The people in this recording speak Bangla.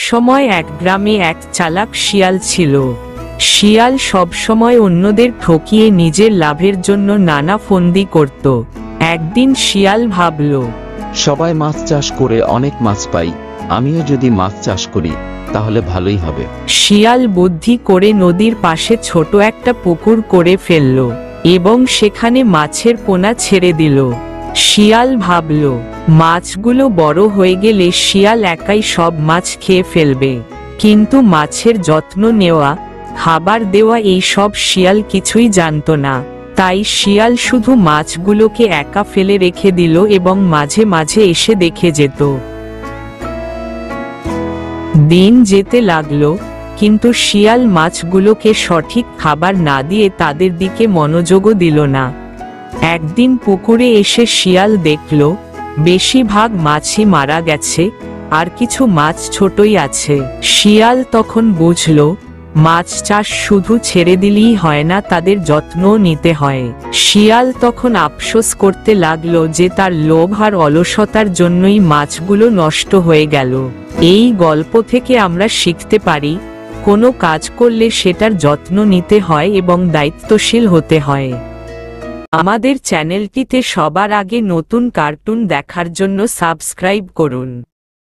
সময় এক গ্রামে এক চালাক শিয়াল ছিল। শিয়াল সবসময় অন্যদের ঠকিয়ে নিজের লাভের জন্য নানা ফন্দি করত। একদিন শিয়াল ভাবল, সবাই মাছ চাষ করে অনেক মাছ পাই, আমিও যদি মাছ চাষ করি তাহলে ভালোই হবে। শিয়াল বুদ্ধি করে নদীর পাশে ছোট একটা পুকুর করে ফেলল এবং সেখানে মাছের পোনা ছেড়ে দিল। শিয়াল ভাবল, মাছগুলো বড় হয়ে গেলে শিয়াল একাই সব মাছ খেয়ে ফেলবে। কিন্তু মাছের যত্ন নেওয়া, খাবার দেওয়া এই সব শিয়াল কিছুই জানত না। তাই শিয়াল শুধু মাছগুলোকে একা ফেলে রেখে দিল এবং মাঝে মাঝে এসে দেখে যেত। দিন যেতে লাগলো, কিন্তু শিয়াল মাছগুলোকে সঠিক খাবার না দিয়ে তাদের দিকে মনোযোগও দিল না। একদিন পুকুরে এসে শিয়াল দেখল বেশিরভাগ মাছই মারা গেছে, আর কিছু মাছ ছোটই আছে। শিয়াল তখন বুঝল, মাছ চাষ শুধু ছেড়ে দিলেই হয় না, তাদের যত্নও নিতে হয়। শিয়াল তখন আফসোস করতে লাগলো যে তার লোভ আর অলসতার জন্যই মাছগুলো নষ্ট হয়ে গেল। এই গল্প থেকে আমরা শিখতে পারি, কোনো কাজ করলে সেটার যত্ন নিতে হয় এবং দায়িত্বশীল হতে হয়। আমাদের চ্যানেলটিতে সবার আগে নতুন কার্টুন দেখার জন্য সাবস্ক্রাইব করুন।